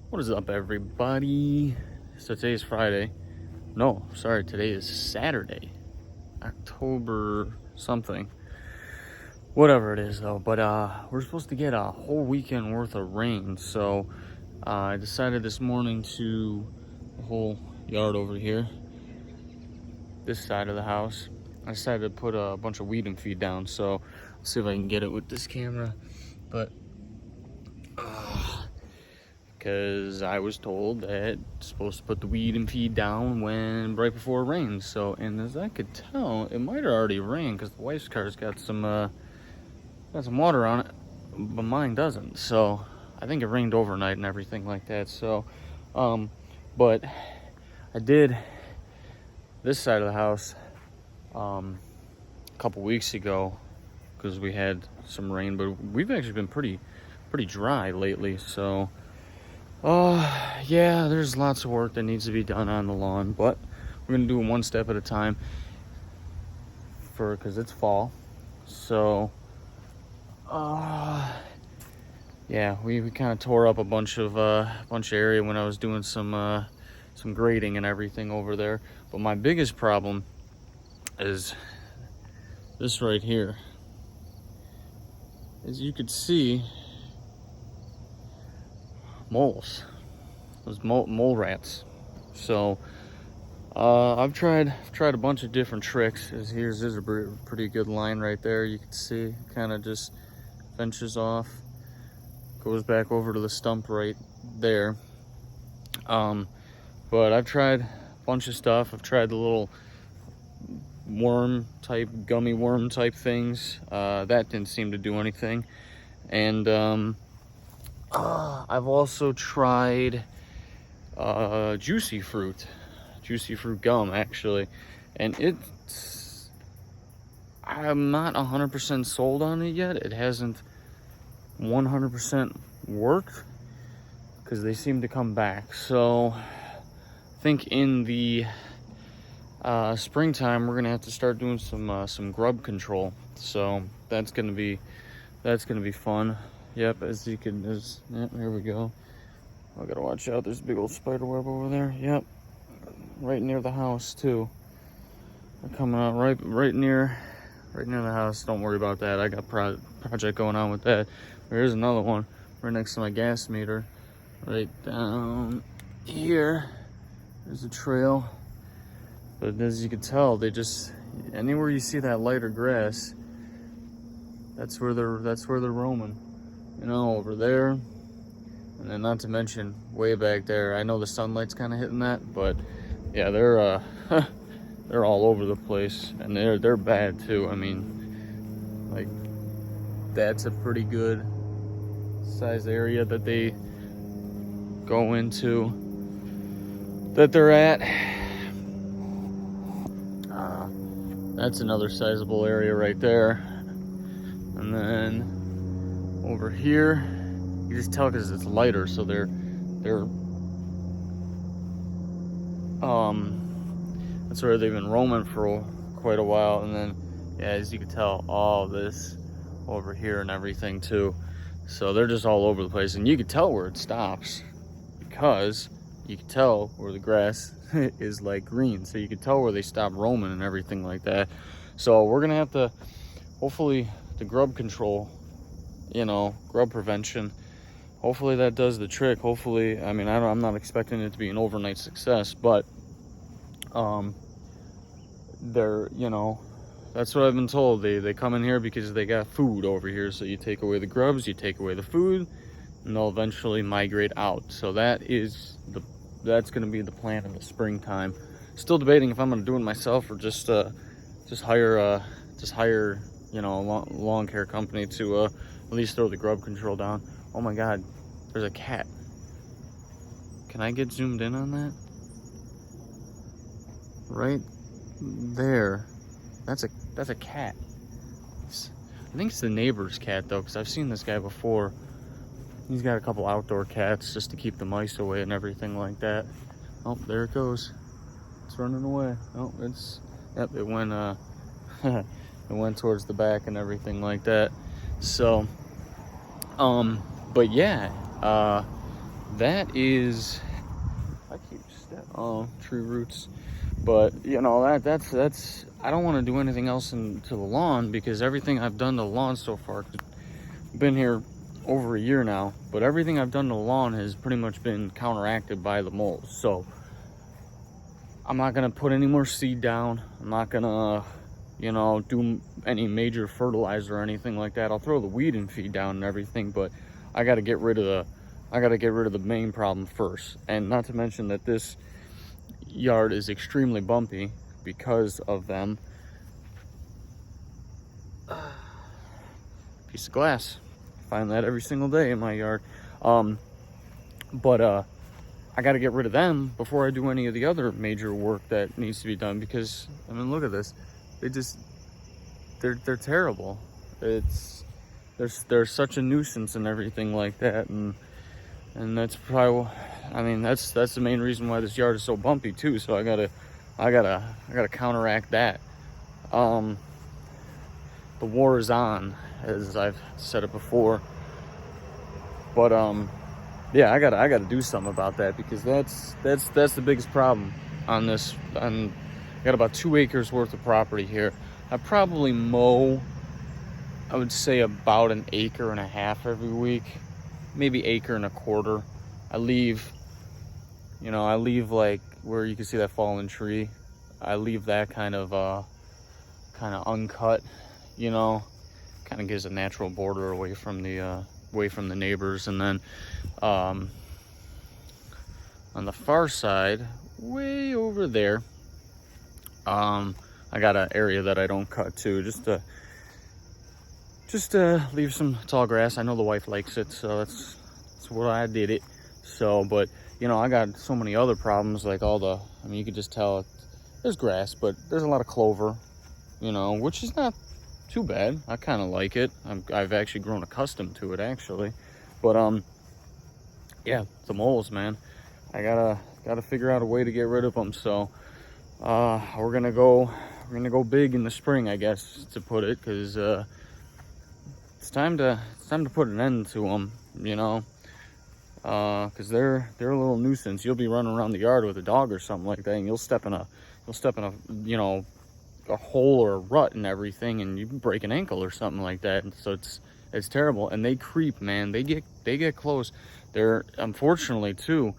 What is up, everybody? So today's Friday. No, sorry, today is Saturday, October something. Whatever it is, though. But we're supposed to get a whole weekend worth of rain. So I decided this morning to the whole yard over here, this side of the house. I decided to put a bunch of weed and feed down. So let's see if I can get it with this camera. But because I was told that it's supposed to put the weed and feed down right before it rains. So, and as I could tell, it might have already rained because the wife's car's got some water on it, but mine doesn't. So I think it rained overnight and everything like that. So, but I did this side of the house a couple weeks ago because we had some rain, but we've actually been pretty dry lately. So. Yeah, there's lots of work that needs to be done on the lawn, but we're gonna do it one step at a time because it's fall. So, yeah, we kind of tore up a bunch of area when I was doing some grading and everything over there. But my biggest problem is this right here. As you could see, moles, those mole rats. So I've tried a bunch of different tricks. Here's a pretty good line right there. You can see kind of just benches off, goes back over to the stump right there. But I've tried a bunch of stuff. I've tried the little gummy worm type things. That didn't seem to do anything. And I've also tried juicy fruit gum, actually, and I'm not 100% sold on it yet. It hasn't 100% worked because they seem to come back. So I think in the springtime we're gonna have to start doing some grub control. So that's gonna be fun. Yep, yep, here we go. I gotta watch out. There's a big old spider web over there. Yep, right near the house too. They're coming out right near the house. Don't worry about that. I got project going on with that. There's another one right next to my gas meter, right down here. There's a trail, but as you can tell, anywhere you see that lighter grass, that's where they're roaming. You know, over there, and then not to mention way back there. I know the sunlight's kind of hitting that, but yeah, they're they're all over the place, and they're bad too. I mean, like, that's a pretty good size area that they go into, that they're at. That's another sizable area right there, and then over here, you just tell because it's lighter, so they're that's where they've been roaming for quite a while. And then, yeah, as you can tell, all this over here and everything too. So they're just all over the place, and you can tell where it stops because you can tell where the grass is like green, so you can tell where they stop roaming and everything like that. So we're gonna have to, hopefully, the grub control, grub prevention, hopefully that does the trick. Hopefully, I mean, I'm not expecting it to be an overnight success, but that's what I've been told. They come in here because they got food over here. So you take away the grubs, you take away the food, and they'll eventually migrate out. So that's going to be the plan in the springtime. Still debating if I'm going to do it myself or just hire a lawn care company to at least throw the grub control down. Oh my God, there's a cat. Can I get zoomed in on that? Right there. That's a cat. I think it's the neighbor's cat though, because I've seen this guy before. He's got a couple outdoor cats just to keep the mice away and everything like that. Oh, there it goes. It's running away. Oh, it went it went towards the back and everything like that. So but yeah, that is, I keep tree roots, but you know, that's I don't want to do anything else to the lawn, because everything I've done to the lawn so far, been here over a year now, but everything I've done to the lawn has pretty much been counteracted by the moles. So I'm not gonna put any more seed down. I'm not gonna, you know, do any major fertilizer or anything like that. I'll throw the weed and feed down and everything, but I got to get rid of the main problem first. And not to mention that this yard is extremely bumpy because of them. Piece of glass. Find that every single day in my yard. But I got to get rid of them before I do any of the other major work that needs to be done, because I mean, look at this. They're terrible. They're such a nuisance and everything like that, and that's probably, I mean, that's the main reason why this yard is so bumpy too. So I gotta counteract that. The war is on, as I've said it before. But yeah, I gotta do something about that, because that's the biggest problem on this. I got about 2 acres worth of property here. I probably mow, I would say, about 1.5 acres every week, maybe 1.25 acres. I leave like where you can see that fallen tree. I leave that kind of uncut, you know, kind of gives a natural border away from the neighbors. And then on the far side, way over there, I got an area that I don't cut too, just to leave some tall grass. I know the wife likes it, so that's what I did it. So, but you know, I got so many other problems, like I mean, you could just tell there's grass, but there's a lot of clover, you know, which is not too bad. I kind of like it. I've actually grown accustomed to it, actually. But yeah, the moles, man. I gotta figure out a way to get rid of them. So we're gonna go big in the spring, I guess, to put it, because it's time to put an end to them, you know, because they're a little nuisance. You'll be running around the yard with a dog or something like that, and you'll step in a you know, a hole or a rut and everything, and you break an ankle or something like that. And so it's terrible. And they creep, man. They get close. They're, unfortunately too,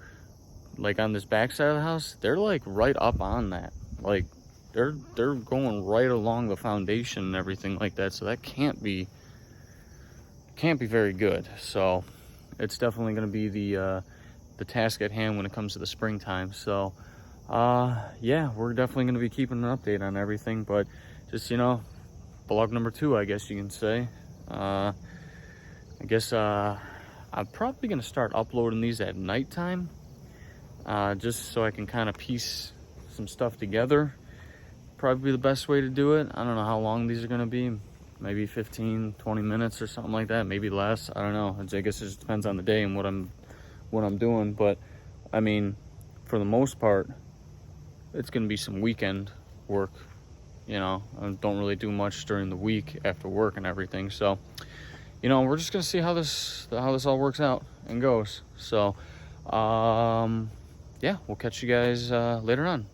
like on this back side of the house, they're like right up on that. Like they're going right along the foundation and everything like that. So that can't be very good. So it's definitely going to be the task at hand when it comes to the springtime. So yeah, we're definitely going to be keeping an update on everything, but just, you know, vlog number 2, I guess you can say. I guess I'm probably going to start uploading these at nighttime, just so I can kind of piece some stuff together. Probably the best way to do it. I don't know how long these are going to be, maybe 15-20 minutes or something like that, maybe less. I don't know. I guess it just depends on the day and what I'm doing. But I mean, for the most part, it's going to be some weekend work, you know. I don't really do much during the week after work and everything. So, you know, we're just going to see how this all works out and goes. So yeah, we'll catch you guys later on.